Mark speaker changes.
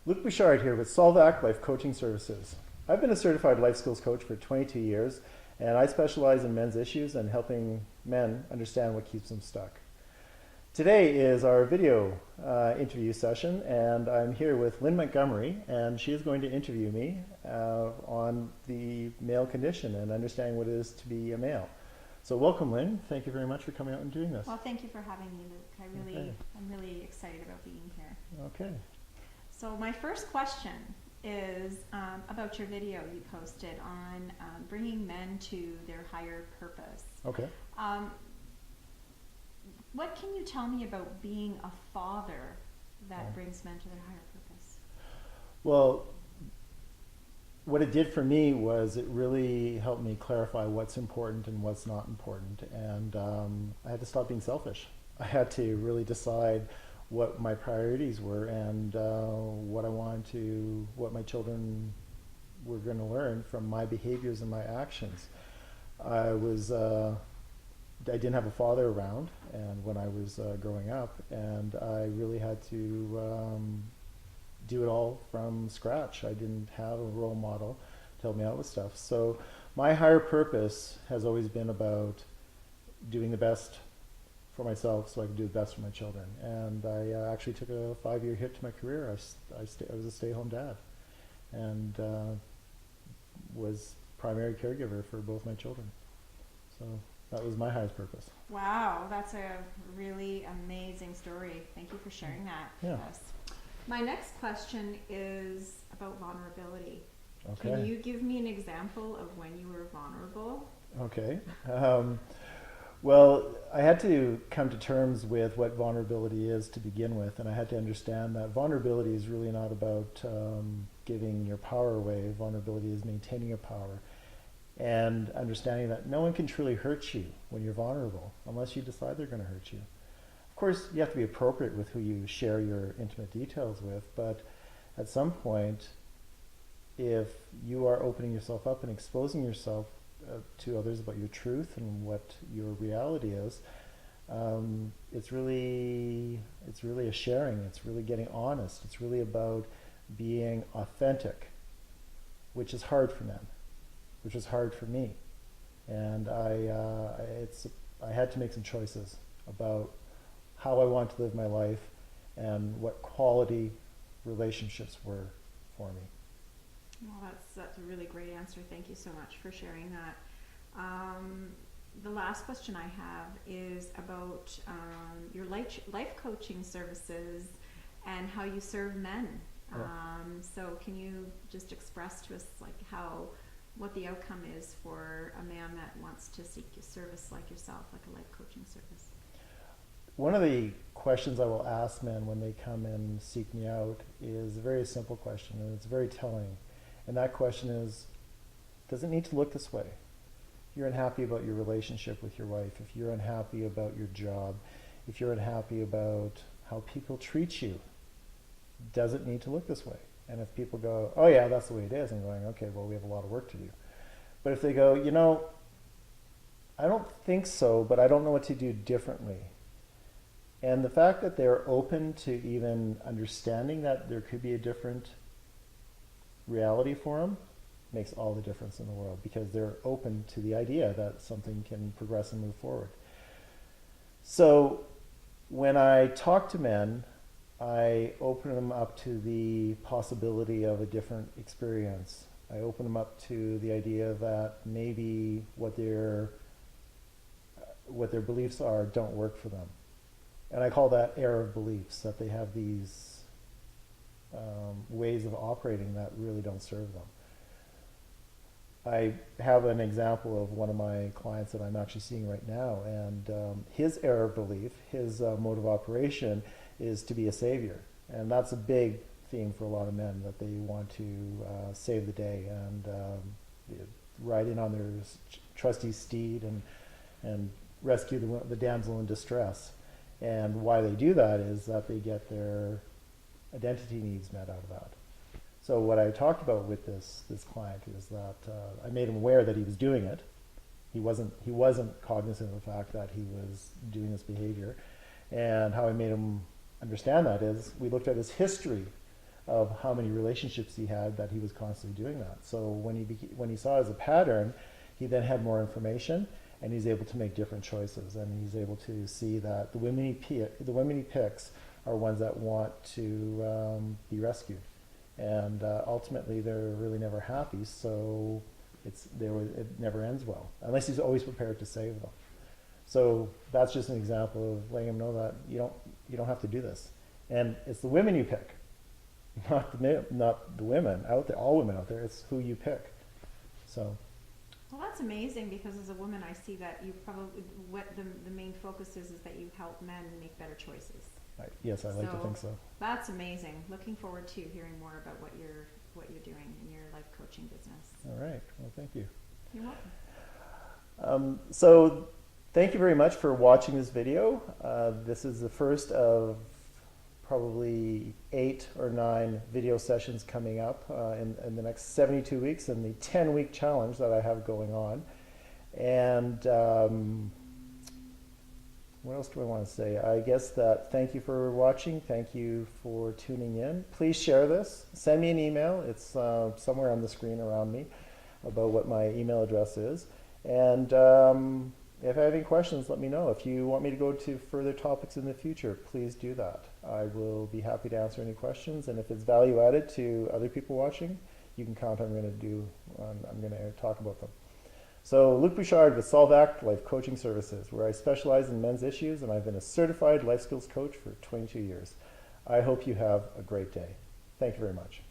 Speaker 1: Luc Bouchard here with Solvac Life Coaching Services. I've been a certified life skills coach for 22 years, and I specialize in men's issues and helping men understand what keeps them stuck. Today is our video interview session, and I'm here with Lynne Montgomery, and she is going to interview me on the male condition and understanding what it is to be a male. So welcome, Lynne. Thank you very much for coming out and doing this.
Speaker 2: Well, thank you for having me, Luke. I'm really excited about being here.
Speaker 1: Okay.
Speaker 2: So my first question is about your video you posted on bringing men to their higher purpose.
Speaker 1: Okay.
Speaker 2: What can you tell me about being a father that brings men to their higher purpose?
Speaker 1: Well, what it did for me was it really helped me clarify what's important and what's not important. And I had to stop being selfish. I had to really decide what my priorities were and what I wanted to, what my children were going to learn from my behaviors and my actions. I didn't have a father around, and when I was growing up, and I really had to do it all from scratch. I didn't have a role model to help me out with stuff. So my higher purpose has always been about doing the best for myself so I could do the best for my children. And I actually took a 5-year hit to my career. I was a stay-home dad and was primary caregiver for both my children. So that was my highest purpose.
Speaker 2: Wow, that's a really amazing story. Thank you for sharing that with us. My next question is about vulnerability.
Speaker 1: Okay.
Speaker 2: Can you give me an example of when you were vulnerable?
Speaker 1: Okay. Well, I had to come to terms with what vulnerability is to begin with, and I had to understand that vulnerability is really not about giving your power away. Vulnerability is maintaining your power and understanding that no one can truly hurt you when you're vulnerable unless you decide they're going to hurt you. Of course, you have to be appropriate with who you share your intimate details with, but at some point, if you are opening yourself up and exposing yourself to others about your truth and what your reality is, it's really a sharing. It's really getting honest. It's really about being authentic, which is hard for men, which is hard for me, and I had to make some choices about how I want to live my life and what quality relationships were for me.
Speaker 2: Well, that's a really great answer. Thank you so much for sharing that. The last question I have is about your life coaching services and how you serve men. So can you just express to us what the outcome is for a man that wants to seek a service like yourself, like a life coaching service?
Speaker 1: One of the questions I will ask men when they come and seek me out is a very simple question, and it's very telling. And that question is, does it need to look this way? If you're unhappy about your relationship with your wife, if you're unhappy about your job, if you're unhappy about how people treat you, does it need to look this way? And if people go, oh yeah, that's the way it is, I'm going, okay, well, we have a lot of work to do. But if they go, I don't think so, but I don't know what to do differently. And the fact that they're open to even understanding that there could be a different reality for them makes all the difference in the world, because they're open to the idea that something can progress and move forward. So when I talk to men, I open them up to the possibility of a different experience. I open them up to the idea that maybe what their beliefs are don't work for them. And I call that error of beliefs, that they have these ways of operating that really don't serve them. I have an example of one of my clients that I'm actually seeing right now, and his error of belief, his mode of operation is to be a savior. And that's a big theme for a lot of men, that they want to save the day and ride in on their trusty steed and rescue the damsel in distress. And why they do that is that they get their identity needs met out of that. So what I talked about with this client is that I made him aware that he was doing it. He wasn't cognizant of the fact that he was doing this behavior. And how I made him understand that is we looked at his history of how many relationships he had that he was constantly doing that. So when he saw it as a pattern, he then had more information, and he's able to make different choices, and he's able to see that the women he picks are ones that want to be rescued, and ultimately they're really never happy. So it never ends well unless he's always prepared to save them. So that's just an example of letting him know that you don't have to do this, and it's the women you pick, not the women out there, all women out there. It's who you pick. So.
Speaker 2: Well, that's amazing, because as a woman, I see that you probably, what the main focus is that you help men make better choices.
Speaker 1: Yes, I like to think so.
Speaker 2: That's amazing. Looking forward to hearing more about what you're doing in your life coaching business.
Speaker 1: All right. Well, thank you.
Speaker 2: You're welcome.
Speaker 1: So thank you very much for watching this video. This is the first of probably 8 or 9 video sessions coming up in the next 72 weeks in the 10-week challenge that I have going on. And what else do I want to say? I guess that thank you for watching. Thank you for tuning in. Please share this. Send me an email. It's somewhere on the screen around me about what my email address is. And if I have any questions, let me know. If you want me to go to further topics in the future, please do that. I will be happy to answer any questions. And if it's value added to other people watching, you can count on I'm going to talk about them. So Luc Bouchard with Solve Act Life Coaching Services, where I specialize in men's issues, and I've been a certified life skills coach for 22 years. I hope you have a great day. Thank you very much.